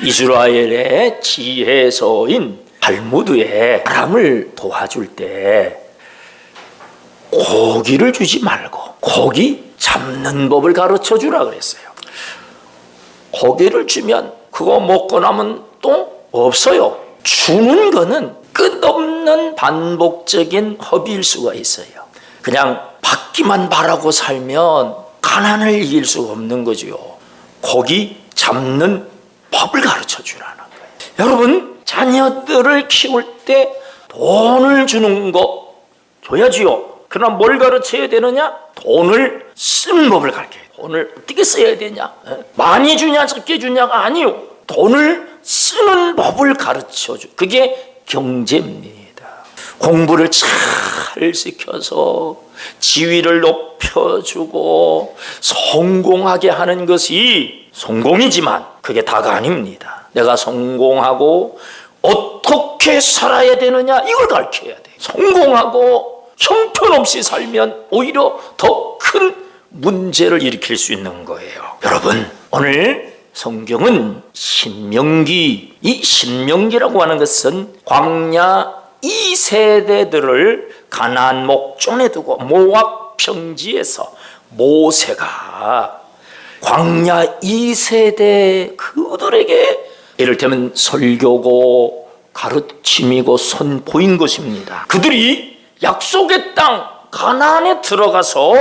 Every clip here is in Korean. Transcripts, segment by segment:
이스라엘의 지혜서인 탈무드에 사람을 도와줄 때 고기를 주지 말고 고기 잡는 법을 가르쳐 주라 그랬어요. 고기를 주면 그거 먹고 나면 또 없어요. 주는 거는 끝없는 반복적인 허비일 수가 있어요. 그냥 받기만 바라고 살면 가난을 이길 수가 없는 거죠. 고기 잡는 법을 가르쳐 주라는 거예요. 여러분, 자녀들을 키울 때 돈을 주는 거 줘야지요. 그러나 뭘 가르쳐야 되느냐? 돈을 쓰는 법을 가르쳐야 돼요. 돈을 어떻게 써야 되냐? 많이 주냐 적게 주냐가 아니요. 돈을 쓰는 법을 가르쳐줘. 그게 경제입니다. 공부를 잘 시켜서 지위를 높여주고 성공하게 하는 것이 성공이지만 그게 다가 아닙니다. 내가 성공하고 어떻게 살아야 되느냐 이걸 가르쳐야 돼. 성공하고 형편없이 살면 오히려 더 큰 문제를 일으킬 수 있는 거예요. 여러분, 오늘 성경은 신명기, 이 신명기라고 하는 것은 광야 2세대들을 가나안 목전에 두고 모압 평지에서 모세가 광야 2세대 그들에게 이를테면 설교고 가르침이고 선포인 것입니다. 그들이 약속의 땅 가나안에 들어가서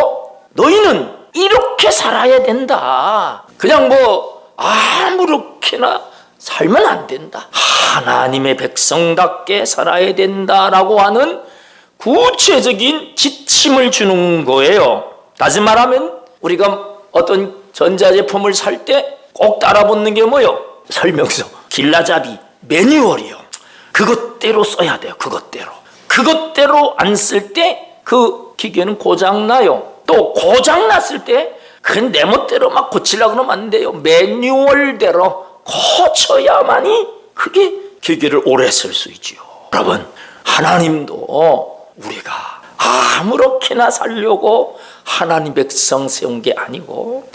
너희는 이렇게 살아야 된다. 그냥 뭐 아무렇게나 살면 안 된다. 하나님의 백성답게 살아야 된다라고 하는 구체적인 지침을 주는 거예요. 다시 말하면 우리가 어떤 전자제품을 살 때 꼭 따라붙는 게 뭐예요? 설명서, 길라잡이, 매뉴얼이요. 그것대로 써야 돼요. 그것대로 안 쓸 때 그 기계는 고장나요. 또 고장났을 때 그건 내 멋대로 막 고치려고 그러면 안 돼요. 매뉴얼대로 고쳐야만이 그게 기계를 오래 쓸 수 있지요. 여러분, 하나님도 우리가 아무렇게나 살려고 하나님 백성 세운 게 아니고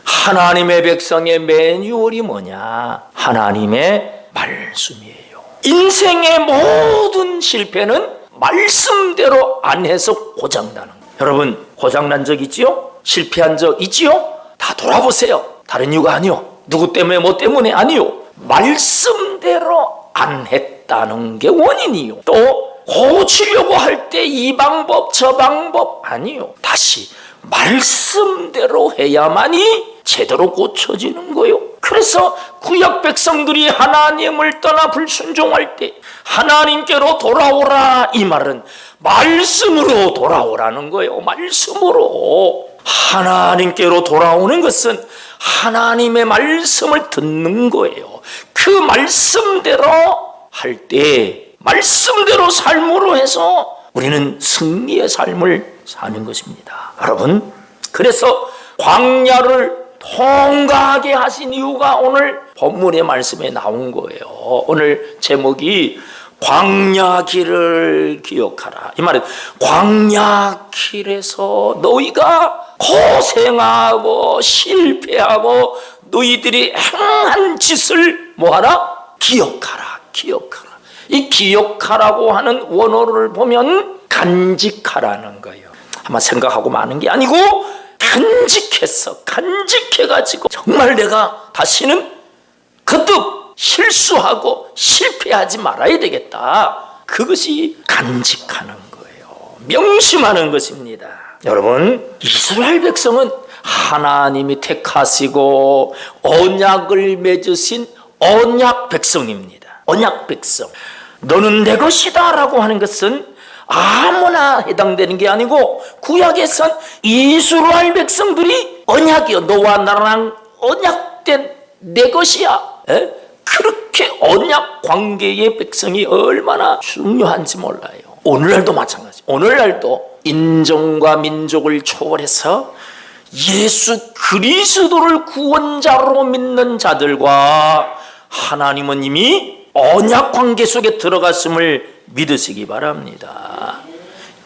하나님의 백성의 매뉴얼이 뭐냐? 하나님의 말씀이에요. 인생의 모든 실패는 말씀대로 안 해서 고장나는 거예요. 여러분, 고장난 적 있지요? 실패한 적 있지요? 다 돌아보세요. 다른 이유가 아니요. 누구 때문에 뭐 때문에 아니요. 말씀대로 안 했다는 게 원인이요. 또 고치려고 할 때 이 방법 저 방법 아니요. 다시 말씀대로 해야만이 제대로 고쳐지는 거요. 그래서 구약 백성들이 하나님을 떠나 불순종할 때 하나님께로 돌아오라, 이 말은 말씀으로 돌아오라는 거예요. 말씀으로. 하나님께로 돌아오는 것은 하나님의 말씀을 듣는 거예요. 그 말씀대로 할 때 말씀대로 삶으로 해서 우리는 승리의 삶을 사는 것입니다. 여러분, 그래서 광야를 통과하게 하신 이유가 오늘 본문의 말씀에 나온 거예요. 오늘 제목이 광야길을 기억하라. 이 말은 광야길에서 너희가 고생하고 실패하고 너희들이 행한 짓을 뭐하라? 기억하라. 이 기억하라고 하는 원어를 보면 간직하라는 거예요. 아마 생각하고 마는 게 아니고 간직해가지고 정말 내가 다시는 거듭 실수하고 실패하지 말아야 되겠다. 그것이 간직하는 거예요. 명심하는 것입니다. 여러분, 이스라엘 백성은 하나님이 택하시고 언약을 맺으신 언약 백성입니다. 언약 백성. 너는 내 것이다 라고 하는 것은 아무나 해당되는 게 아니고 구약에선 이스라엘 백성들이 언약이요. 너와 나랑 언약된 내 것이야. 그렇게 언약 관계의 백성이 얼마나 중요한지 몰라요. 오늘날도 마찬가지. 오늘날도 인종과 민족을 초월해서 예수 그리스도를 구원자로 믿는 자들과 하나님은 이미 언약 관계 속에 들어갔음을 믿으시기 바랍니다.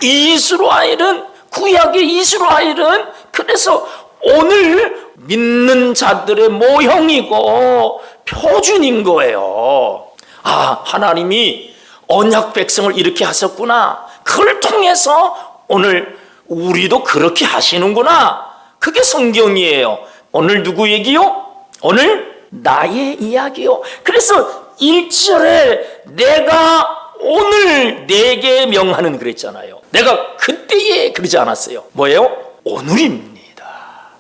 이스라엘은, 구약의 이스라엘은 그래서 오늘 믿는 자들의 모형이고 표준인 거예요. 아, 하나님이 언약 백성을 이렇게 하셨구나. 그걸 통해서 오늘 우리도 그렇게 하시는구나. 그게 성경이에요. 오늘 누구 얘기요? 오늘 나의 이야기요. 그래서 1절에 내가 오늘 내게 명하는 그랬잖아요. 내가 그때에 그러지 않았어요. 뭐예요? 오늘입니다.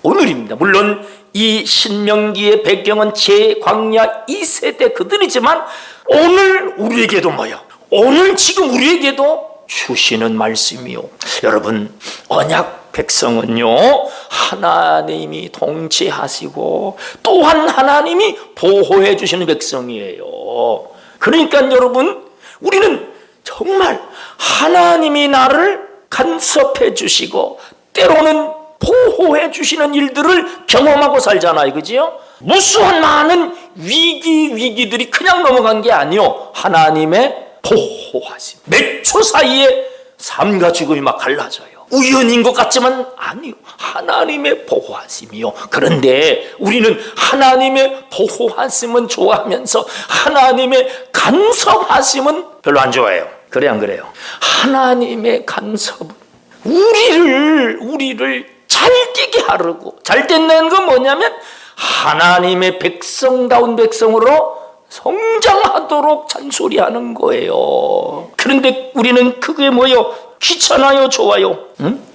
오늘입니다. 물론 이 신명기의 배경은 제광야 2세대 그들이지만 오늘 우리에게도 뭐예요? 오늘 지금 우리에게도 주시는 말씀이요. 여러분, 언약 백성은요, 하나님이 통치하시고 또한 하나님이 보호해 주시는 백성이에요. 그러니까 여러분, 우리는 정말 하나님이 나를 간섭해 주시고 때로는 보호해 주시는 일들을 경험하고 살잖아요. 그죠? 무수한 많은 위기들이 그냥 넘어간 게 아니요, 하나님의 보호하심. 몇 초 사이에 삶과 죽음이 막 갈라져요. 우연인 것 같지만 아니요, 하나님의 보호하심이요. 그런데 우리는 하나님의 보호하심은 좋아하면서 하나님의 간섭하심은 별로 안 좋아해요. 그래 안 그래요? 하나님의 간섭은 우리를 잘 되게 하려고, 잘 된다는 건 뭐냐면 하나님의 백성다운 백성으로 성장하도록 잔소리하는 거예요. 그런데 우리는 그게 뭐예요? 귀찮아요? 좋아요?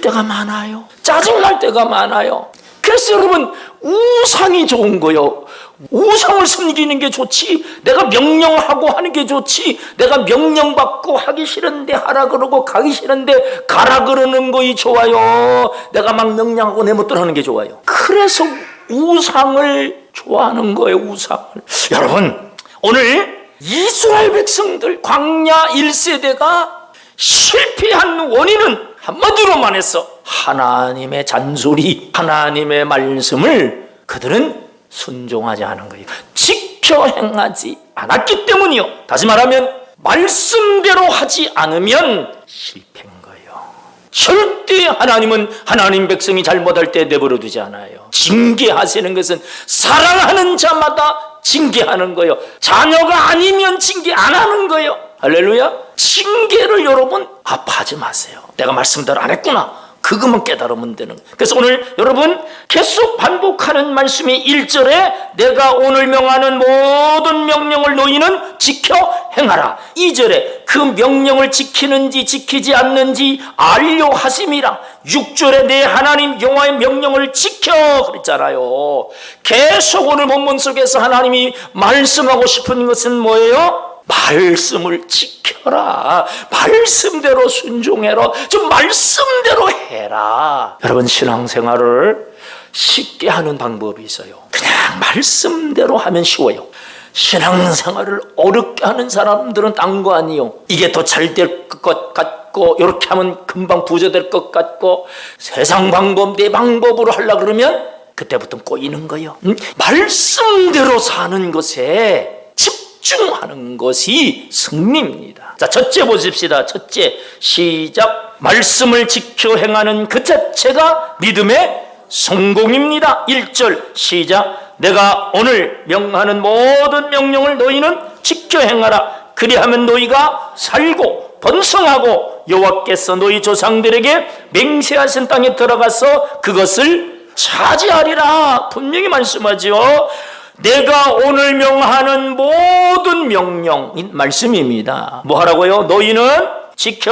때가 많아요. 짜증날 때가 많아요. 그래서 여러분, 우상이 좋은 거예요. 우상을 섬기는 게 좋지, 내가 명령하고 하는 게 좋지, 내가 명령받고 하기 싫은데 하라 그러고 가기 싫은데 가라 그러는 거이 좋아요. 내가 막 명령하고 내 멋대로 하는 게 좋아요. 그래서 우상을 좋아하는 거예요. 우상을. 여러분, 오늘 이스라엘 백성들 광야 1세대가 실패한 원인은 한마디로 말해서 하나님의 잔소리, 하나님의 말씀을 그들은 순종하지 않은 거예요. 지켜 행하지 않았기 때문이요. 다시 말하면 말씀대로 하지 않으면 실패인 거예요. 절대 하나님은 하나님 백성이 잘못할 때 내버려 두지 않아요. 징계하시는 것은 사랑하는 자마다 징계하는 거예요. 자녀가 아니면 징계 안 하는 거예요. 할렐루야. 징계를 여러분 아파하지 마세요. 내가 말씀대로 안 했구나, 그것만 깨달으면 되는 거예요. 그래서 오늘 여러분 계속 반복하는 말씀이 1절에 내가 오늘 명하는 모든 명령을 너희는 지켜 행하라. 2절에 그 명령을 지키는지 지키지 않는지 알려 하심이라. 6절에 내 하나님 여호와의 명령을 지켜 그랬잖아요. 계속 오늘 본문 속에서 하나님이 말씀하고 싶은 것은 뭐예요? 말씀을 지켜라. 말씀대로 순종해라. 좀 말씀대로 해라. 여러분, 신앙생활을 쉽게 하는 방법이 있어요. 그냥 말씀대로 하면 쉬워요. 신앙생활을 어렵게 하는 사람들은 딴 거 아니에요. 이게 더 잘 될 것 같고 이렇게 하면 금방 부자될 것 같고 세상 방법 내 방법으로 하려고 그러면 그때부터 꼬이는 거예요. 말씀대로 사는 것에 집중하는 것이 승리입니다. 자, 첫째 보십시다. 첫째, 시작. 말씀을 지켜 행하는 그 자체가 믿음의 성공입니다. 1절 시작. 내가 오늘 명하는 모든 명령을 너희는 지켜 행하라. 그리하면 너희가 살고 번성하고 여호와께서 너희 조상들에게 맹세하신 땅에 들어가서 그것을 차지하리라. 분명히 말씀하죠. 내가 오늘 명하는 모든 명령, 말씀입니다. 뭐 하라고요? 너희는 지켜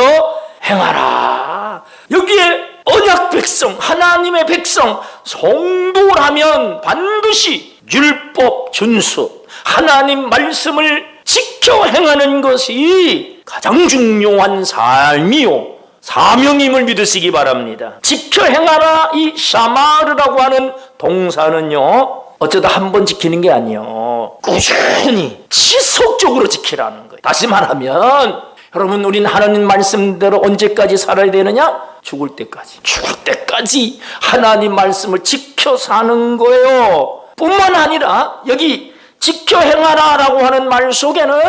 행하라. 여기에 언약 백성, 하나님의 백성, 성도라면 반드시 율법 준수, 하나님 말씀을 지켜 행하는 것이 가장 중요한 삶이요 사명임을 믿으시기 바랍니다. 지켜 행하라. 이 샤마르라고 하는 동사는요, 어쩌다 한 번 지키는 게 아니에요. 꾸준히 지속적으로 지키라는 거예요. 다시 말하면 여러분, 우리는 하나님 말씀대로 언제까지 살아야 되느냐? 죽을 때까지. 죽을 때까지 하나님 말씀을 지켜 사는 거예요. 뿐만 아니라 여기 지켜 행하라 라고 하는 말 속에는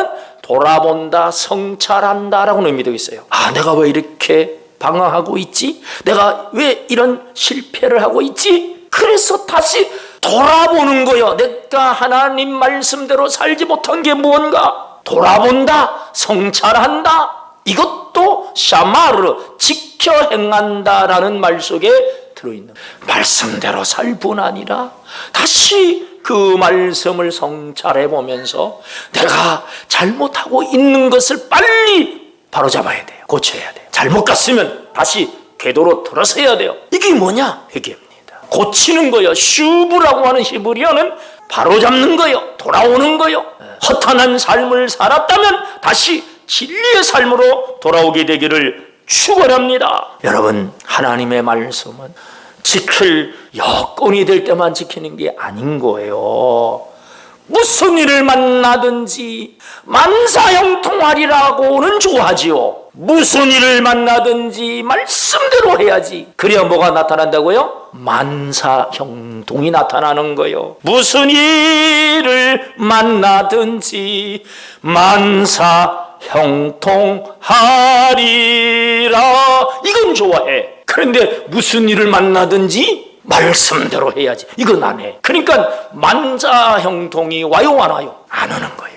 돌아본다, 성찰한다 라고는 의미도 있어요. 아, 내가 왜 이렇게 방황하고 있지? 내가 왜 이런 실패를 하고 있지? 그래서 다시 돌아보는 거요. 내가 하나님 말씀대로 살지 못한 게 무언가 돌아본다, 성찰한다. 이것도 샤마르, 지켜 행한다라는 말 속에 들어있는 말씀대로 살 뿐 아니라 다시 그 말씀을 성찰해 보면서 내가 잘못하고 있는 것을 빨리 바로잡아야 돼요. 고쳐야 돼요. 잘못 갔으면 다시 궤도로 들어서야 돼요. 이게 뭐냐? 회개입니다. 고치는 거요. 슈브라고 하는 히브리어는 바로잡는 거요. 돌아오는 거요. 허탄한 삶을 살았다면 다시 진리의 삶으로 돌아오게 되기를 축원합니다. 여러분, 하나님의 말씀은 지킬 여건이 될 때만 지키는 게 아닌 거예요. 무슨 일을 만나든지 만사형통하리라고는 좋아하지요. 무슨 일을 만나든지 말씀대로 해야지. 그래야 뭐가 나타난다고요? 만사형통이 나타나는 거예요. 무슨 일을 만나든지 만사형통하리라. 이건 좋아해. 그런데 무슨 일을 만나든지 말씀대로 해야지. 이건 안 해. 그러니까 만사형통이 와요, 안 와요? 안 오는 거예요.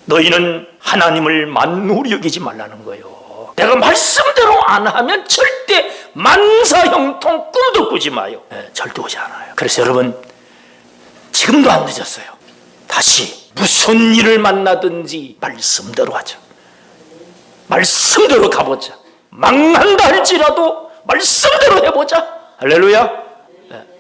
너희는 하나님을 만물이 여기지 말라는 거예요. 내가 말씀대로 안 하면 절대 만사형통 꿈도 꾸지 마요. 절대 오지 않아요. 그래서 여러분, 지금도 안 늦었어요. 다시 무슨 일을 만나든지 말씀대로 하자. 말씀대로 가보자. 망한다 할지라도 말씀대로 해보자. 할렐루야.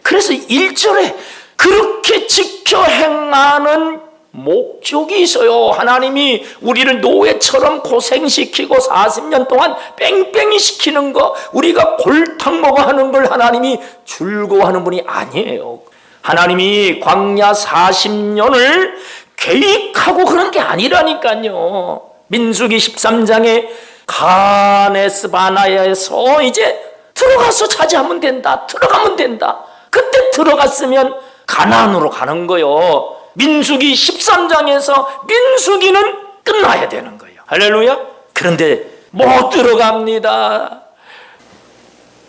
그래서 1절에 그렇게 지켜 행하는 목적이 있어요. 하나님이 우리를 노예처럼 고생시키고 40년 동안 뺑뺑이 시키는 거, 우리가 골탕 먹어 하는 걸 하나님이 즐거워하는 분이 아니에요. 하나님이 광야 40년을 계획하고 그런 게 아니라니까요. 민수기 13장에 가네스 바나야에서 이제 들어가서 차지하면 된다. 들어가면 된다. 그때 들어갔으면 가나안으로 가는 거요. 민수기 13장에서 민수기는 끝나야 되는 거예요. 할렐루야. 그런데 못 들어갑니다.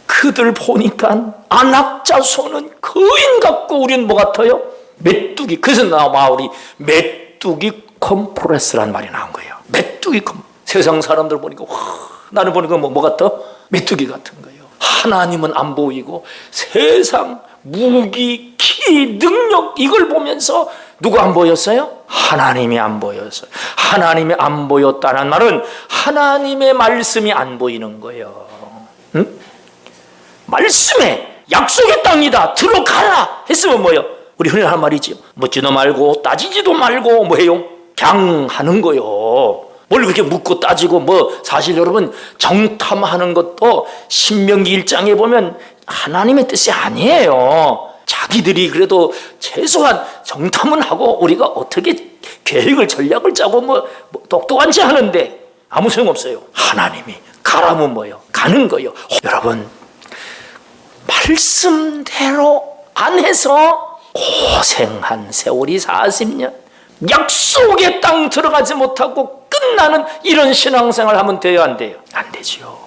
그들 보니까 안악자손은 거인 같고 우리는 뭐 같아요? 메뚜기. 그래서 마을이 메뚜기 컴프레스라는 말이 나온 거예요. 메뚜기 세상 사람들 보니까 나는 보니까 뭐 같아? 메뚜기 같은 거예요. 하나님은 안 보이고 세상 무기, 키, 능력 이걸 보면서 누가 안 보였어요? 하나님이 안 보였어요. 하나님이 안 보였다는 말은 하나님의 말씀이 안 보이는 거예요. 응? 말씀에 약속의 땅이다 들어가라 했으면 뭐예요? 우리 흔히 하는 말이지요. 묻지도 말고 따지지도 말고 뭐예요? 그냥 하는 거요. 뭘 그렇게 묻고 따지고 사실 여러분 정탐하는 것도 신명기 1장에 보면 하나님의 뜻이 아니에요. 자기들이 그래도 최소한 정탐은 하고 우리가 어떻게 계획을 전략을 짜고 똑똑한 지 하는데 아무 소용없어요. 하나님이 가라면 뭐예요? 가는 거예요. 여러분, 말씀대로 안 해서 고생한 세월이 40년, 약속의 땅 들어가지 못하고 끝나는 이런 신앙생활 하면 돼요, 안 돼요? 안 되죠.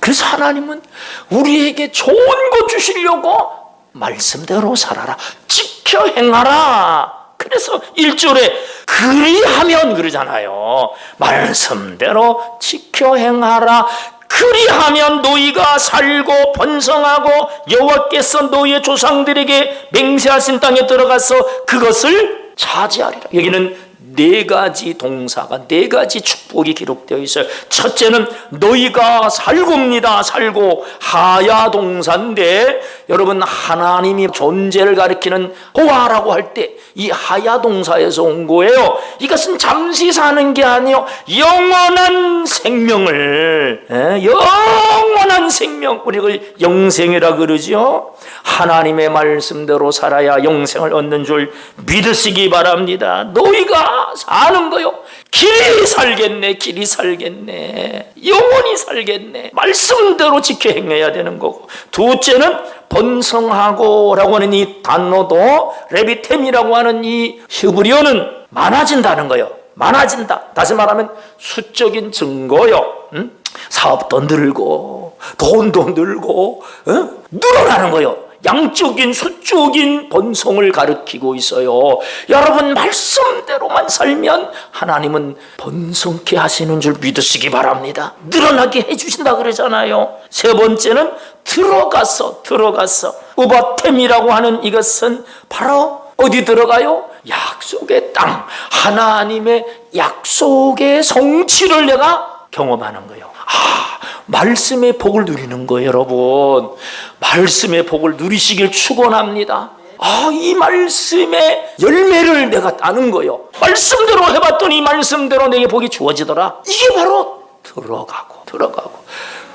그래서 하나님은 우리에게 좋은 거 주시려고 말씀대로 살아라, 지켜 행하라. 그래서 1절에 그리하면 그러잖아요. 말씀대로 지켜 행하라. 그리하면 너희가 살고 번성하고 여호와께서 너희의 조상들에게 맹세하신 땅에 들어가서 그것을 차지하리라. 여기는 네 가지 동사가, 네 가지 축복이 기록되어 있어요. 첫째는 너희가 살고입니다. 살고, 하야 동사인데 여러분, 하나님이 존재를 가리키는 호하라고 할 때 이 하야 동사에서 온 거예요. 이것은 잠시 사는 게 아니요, 영원한 생명을, 영원한 생명, 우리가 영생이라 그러죠. 하나님의 말씀대로 살아야 영생을 얻는 줄 믿으시기 바랍니다. 너희가 사는 거요. 길이 살겠네, 길이 살겠네, 영원히 살겠네. 말씀대로 지켜 행해야 되는 거고. 둘째는 번성하고 라고 하는 이 단어도 레비템이라고 하는 이 히브리어는 많아진다는 거예요. 많아진다. 다시 말하면 수적인 증거요. 사업도 늘고 돈도 늘고 늘어나는 거예요. 양적인 수적인 번성을 가리키고 있어요. 여러분 말씀대로만 살면 하나님은 번성케 하시는 줄 믿으시기 바랍니다. 늘어나게 해주신다 그러잖아요. 세 번째는 들어가서 우바템이라고 하는 이것은 바로 어디 들어가요? 약속의 땅, 하나님의 약속의 성취를 내가 경험하는 거예요. 말씀의 복을 누리는 거예요. 여러분 말씀의 복을 누리시길 축원합니다. 이 말씀의 열매를 내가 따는 거예요. 말씀대로 해봤더니 말씀대로 내게 복이 주어지더라. 이게 바로 들어가고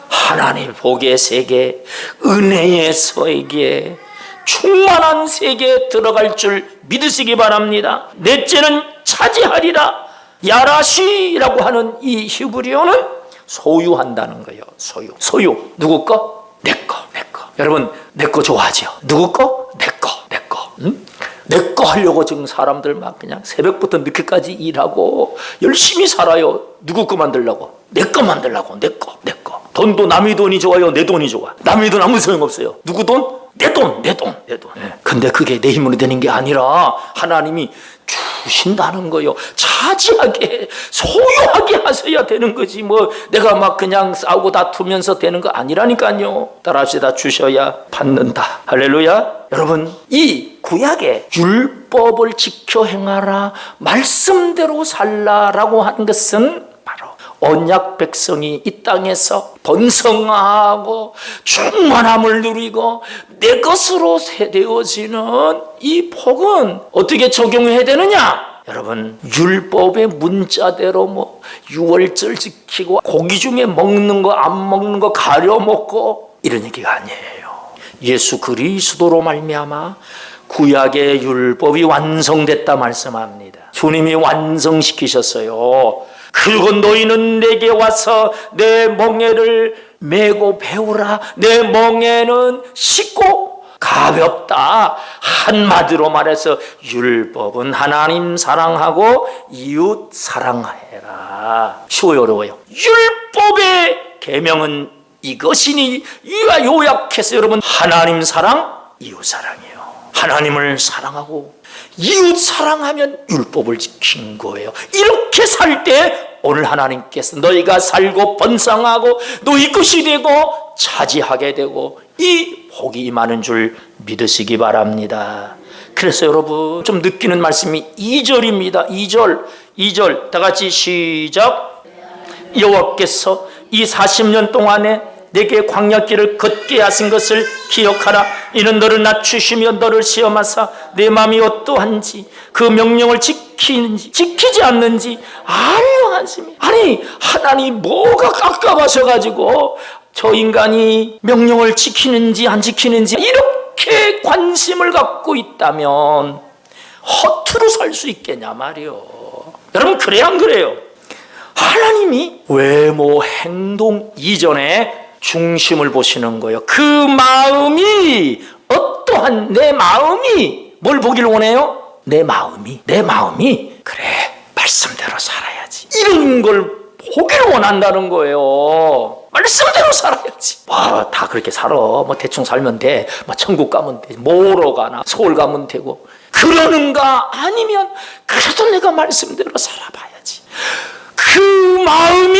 하나님의 복의 세계, 은혜의 세계, 충만한 세계에 들어갈 줄 믿으시기 바랍니다. 넷째는 차지하리라. 야라시라고 하는 이 히브리어는 소유한다는 거예요. 소유. 누구 거? 내 거. 여러분 내 거 좋아하죠? 누구 거? 내 거. 응? 내 거 하려고 지금 사람들 막 그냥 새벽부터 늦게까지 일하고 열심히 살아요. 누구 거 만들려고? 내 거 만들려고. 내 거. 돈도 남의 돈이 좋아요? 내 돈이 좋아? 남의 돈 아무 소용없어요. 누구 돈? 내 돈. 근데 그게 내 힘으로 되는 게 아니라 하나님이 주신다는 거요. 차지하게, 소유하게 하셔야 되는 거지. 내가 막 그냥 싸우고 다투면서 되는 거 아니라니까요. 따라합시다. 주셔야 받는다. 할렐루야. 여러분, 이 구약의 율법을 지켜 행하라, 말씀대로 살라라고 하는 것은 바로 언약 백성이 이 땅에서 번성하고 충만함을 누리고 내 것으로 되어지는 이 복은 어떻게 적용해야 되느냐? 여러분 율법의 문자대로 유월절 지키고 고기 중에 먹는 거 안 먹는 거 가려 먹고 이런 얘기가 아니에요. 예수 그리스도로 말미암아 구약의 율법이 완성됐다 말씀합니다. 주님이 완성시키셨어요. 그리고 너희는 내게 와서 내 멍에를 메고 배우라. 내 멍에는 쉽고 가볍다. 한마디로 말해서 율법은 하나님 사랑하고 이웃 사랑해라. 쉬워요, 어려워요? 율법의 계명은 이것이니 요약해서 여러분 하나님 사랑, 이웃 사랑이에요. 하나님을 사랑하고 이웃 사랑하면 율법을 지킨 거예요. 이렇게 살 때 오늘 하나님께서 너희가 살고 번성하고 너희 것이 되고 차지하게 되고 이 복이 임하는 줄 믿으시기 바랍니다. 그래서 여러분 좀 느끼는 말씀이 2절입니다. 2절 다 같이 시작. 여호와께서 이 40년 동안에 내게 광야길을 걷게 하신 것을 기억하라. 이는 너를 낮추시며 너를 시험하사 내 마음이 어떠한지 그 명령을 지키는지 지키지 않는지 알려 하심이. 아니 하나님 뭐가 깝깝하셔가지고 저 인간이 명령을 지키는지 안 지키는지 이렇게 관심을 갖고 있다면 허투루 살 수 있겠냐 말이요. 여러분 그래야 안 그래요? 하나님이 외모 행동 이전에 중심을 보시는 거예요. 그 마음이 어떠한 내 마음이 뭘 보길 원해요? 내 마음이 그래 말씀대로 살아야지 이런 걸 보기를 원한다는 거예요. 말씀대로 살아야지. 다 그렇게 살아. 대충 살면 돼. 천국 가면 돼. 뭐로 가나 서울 가면 되고. 그러는가 아니면 그래도 내가 말씀대로 살아봐야지. 그 마음이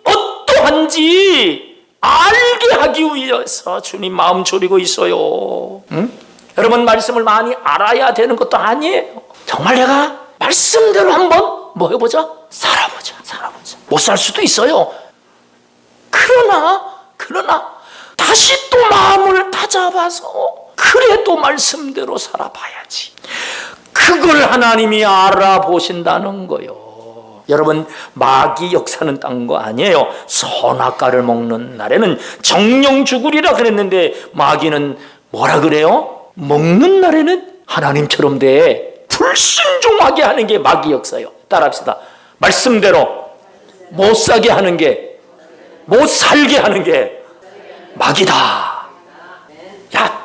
어떠한지 알게 하기 위해서 주님 마음 졸이고 있어요. 응? 여러분 말씀을 많이 알아야 되는 것도 아니에요. 정말 내가 말씀대로 한번 해보자. 살아보자. 못 살 수도 있어요. 그러나 다시 또 마음을 다잡아서 그래도 말씀대로 살아봐야지. 그걸 하나님이 알아보신다는 거예요. 여러분 마귀 역사는 딴 거 아니에요. 선악과를 먹는 날에는 정령 죽으리라 그랬는데 마귀는 뭐라 그래요? 먹는 날에는 하나님처럼 돼 불순종하게 하는 게 마귀 역사예요. 따라합시다. 말씀대로 못 사게 하는 게, 못 살게 하는 게 마귀다. 야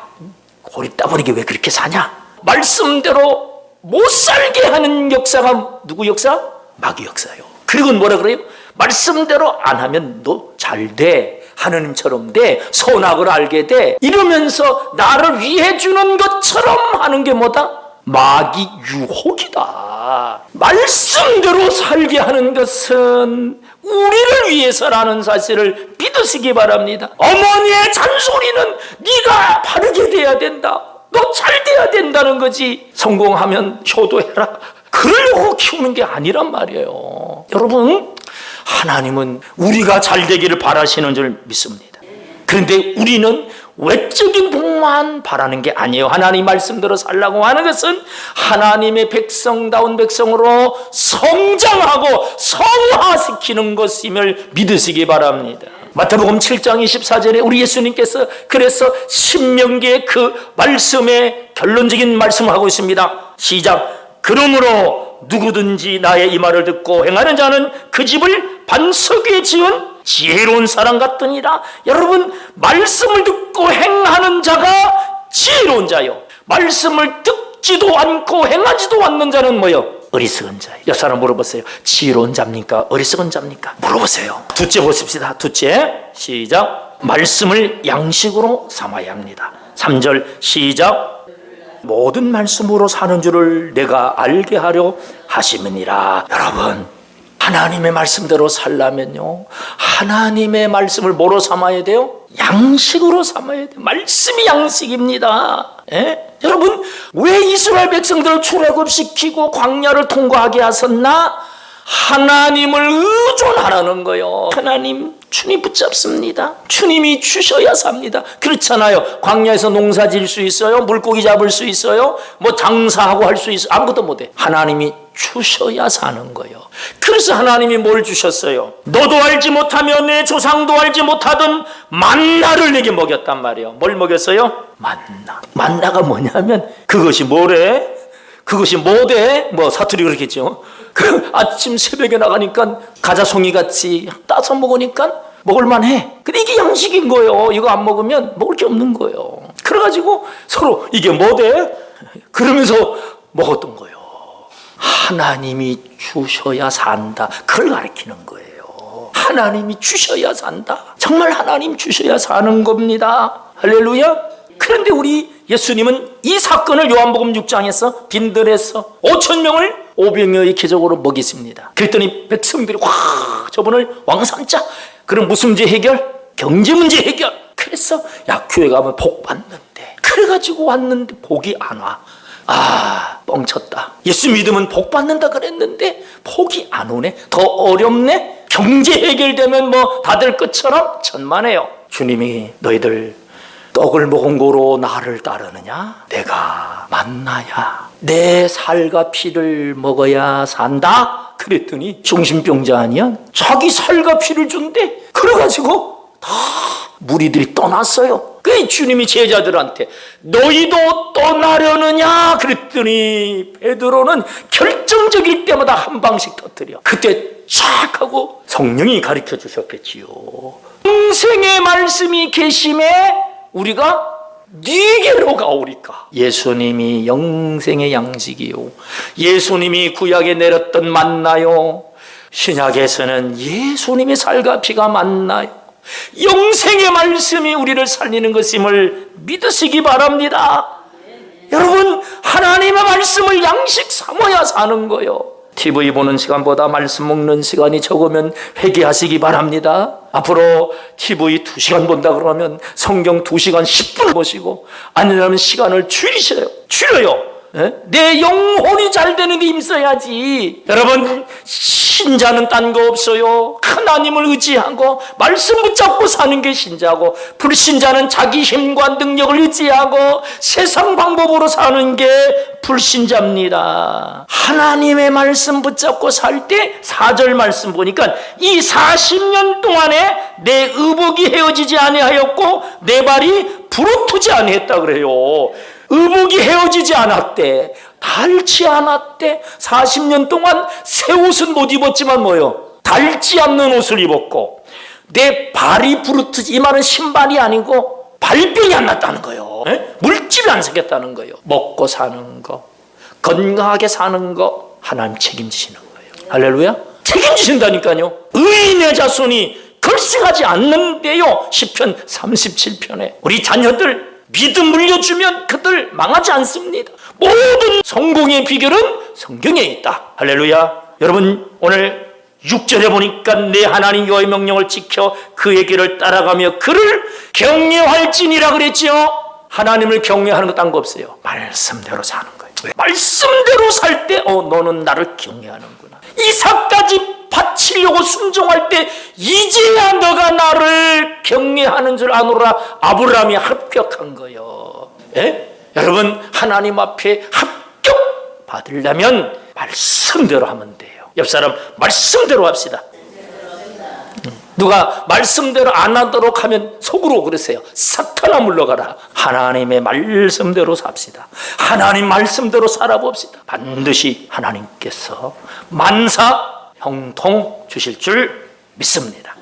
고리 따버리게 왜 그렇게 사냐? 말씀대로 못 살게 하는 역사가 누구 역사? 마귀 역사예요. 그리고 뭐라 그래요? 말씀대로 안 하면 너 잘 돼. 하느님처럼 돼, 선악을 알게 돼, 이러면서 나를 위해 주는 것처럼 하는 게 뭐다? 마귀 유혹이다. 말씀대로 살게 하는 것은 우리를 위해서라는 사실을 믿으시기 바랍니다. 어머니의 잔소리는 네가 바르게 돼야 된다, 너 잘 돼야 된다는 거지. 성공하면 효도해라, 그러려고 키우는 게 아니란 말이에요. 여러분, 하나님은 우리가 잘 되기를 바라시는 줄 믿습니다. 그런데 우리는 외적인 복만 바라는 게 아니에요. 하나님 말씀대로 살라고 하는 것은 하나님의 백성다운 백성으로 성장하고 성화시키는 것임을 믿으시기 바랍니다. 마태복음 7장 24절에 우리 예수님께서 그래서 신명기의 그 말씀의 결론적인 말씀을 하고 있습니다. 시작. 그러므로 누구든지 나의 이 말을 듣고 행하는 자는 그 집을 반석 위에 지은 지혜로운 사람 같으니라. 여러분, 말씀을 듣고 행하는 자가 지혜로운 자요, 말씀을 듣지도 않고 행하지도 않는 자는 뭐요? 어리석은 자예요. 옆 사람 물어보세요. 지혜로운 자입니까? 어리석은 자입니까? 물어보세요. 둘째 보십시다. 둘째, 시작. 말씀을 양식으로 삼아야 합니다. 3절 시작. 모든 말씀으로 사는 줄을 내가 알게 하려 하심이니라. 여러분, 하나님의 말씀대로 살려면요, 하나님의 말씀을 뭐로 삼아야 돼요? 양식으로 삼아야 돼요. 말씀이 양식입니다. 여러분, 왜 이스라엘 백성들을 출애굽시키고 광야를 통과하게 하셨나? 하나님을 의존하라는 거예요. 하나님, 주님 붙잡습니다. 주님이 주셔야 삽니다. 그렇잖아요. 광야에서 농사 지을 수 있어요? 물고기 잡을 수 있어요? 뭐 장사하고 할 수 있어요? 아무것도 못해. 하나님이 주셔야 사는 거예요. 그래서 하나님이 뭘 주셨어요? 너도 알지 못하며 내 조상도 알지 못하던 만나를 내게 먹였단 말이에요. 뭘 먹였어요? 만나. 만나가 뭐냐면 그것이 뭐래? 그것이 뭐대? 뭐 사투리 그렇겠죠. 그 아침 새벽에 나가니까 가자송이 같이 따서 먹으니까 먹을만해. 근데 이게 양식인 거예요. 이거 안 먹으면 먹을 게 없는 거예요. 그래가지고 서로 이게 뭐대? 그러면서 먹었던 거예요. 하나님이 주셔야 산다, 그걸 가르치는 거예요. 하나님이 주셔야 산다. 정말 하나님 주셔야 사는 겁니다. 할렐루야. 그런데 우리 예수님은 이 사건을 요한복음 6장에서 빈들에서 5,000명을 500명의 기적으로 먹이십니다. 그랬더니 백성들이 와, 저분을 왕 삼자. 그럼 무슨 문제 해결? 경제 문제 해결. 그래서 야, 교회 가면 복 받는데, 그래가지고 왔는데 복이 안 와. 아, 뻥쳤다. 예수 믿으면 복 받는다 그랬는데 복이 안 오네. 더 어렵네. 경제 해결되면 뭐 다들 것처럼 천만에요. 주님이 너희들 떡을 먹은 거로 나를 따르느냐? 내가 만나야 내 살과 피를 먹어야 산다. 그랬더니 정신병자 아니야? 자기 살과 피를 준대. 그래가지고 다 무리들이 떠났어요. 그 주님이 제자들한테 너희도 떠나려느냐? 그랬더니 베드로는 결정적일 때마다 한 방씩 터뜨려. 그때 쫙 하고 성령이 가르쳐 주셨겠지요. 평생의 말씀이 계심에 우리가 네게로 가오리까. 예수님이 영생의 양식이요, 예수님이 구약에 내렸던 만나요, 신약에서는 예수님의 살과 피가 만나요. 영생의 말씀이 우리를 살리는 것임을 믿으시기 바랍니다. 여러분, 하나님의 말씀을 양식 삼아야 사는 거예요. TV 보는 시간보다 말씀 먹는 시간이 적으면 회개하시기 바랍니다. 앞으로 TV 2시간 본다 그러면 성경 2시간 10분 보시고, 아니면 시간을 줄여요. 내 영혼이 잘 되는 데 힘써야지. 여러분, 신자는 딴 거 없어요. 하나님을 의지하고 말씀 붙잡고 사는 게 신자고, 불신자는 자기 힘과 능력을 의지하고 세상 방법으로 사는 게 불신자입니다. 하나님의 말씀 붙잡고 살 때 4절 말씀 보니까 이 40년 동안에 내 의복이 헤어지지 아니하였고 내 발이 부르트지 아니했다 그래요. 의복이 헤어지지 않았대. 닳지 않았대. 40년 동안 새 옷은 못 입었지만 뭐요? 닳지 않는 옷을 입었고, 내 발이 부르트지, 이 말은 신발이 아니고 발병이 안 났다는 거예요. 물집이 안 생겼다는 거예요. 먹고 사는 거, 건강하게 사는 거 하나님 책임지시는 거예요. 할렐루야. 책임지신다니까요. 의인의 자손이 그걸 출세하지 않는데요. 시편 37편에 우리 자녀들 믿음 물려주면 그들 망하지 않습니다. 모든 성공의 비결은 성경에 있다. 할렐루야. 여러분, 오늘 6절에 보니까 내 하나님 여호와의 명령을 지켜 그의 길을 따라가며 그를 경외할지니라 그랬죠. 하나님을 경외하는 거 딴 거 없어요. 말씀대로 사는 거예요. 말씀대로 살 때 너는 나를 경외하는구나. 이삭까지 바치려고 순종할 때 이제야 너가 나를 경외하는 줄 아노라. 아브라함이 합격한 거예요. 예? 여러분, 하나님 앞에 합격 받으려면 말씀대로 하면 돼요. 옆 사람 말씀대로 합시다. 누가 말씀대로 안 하도록 하면 속으로 그러세요. 사탄아 물러가라. 하나님의 말씀대로 삽시다. 하나님 말씀대로 살아봅시다. 반드시 하나님께서 만사 형통 주실 줄 믿습니다.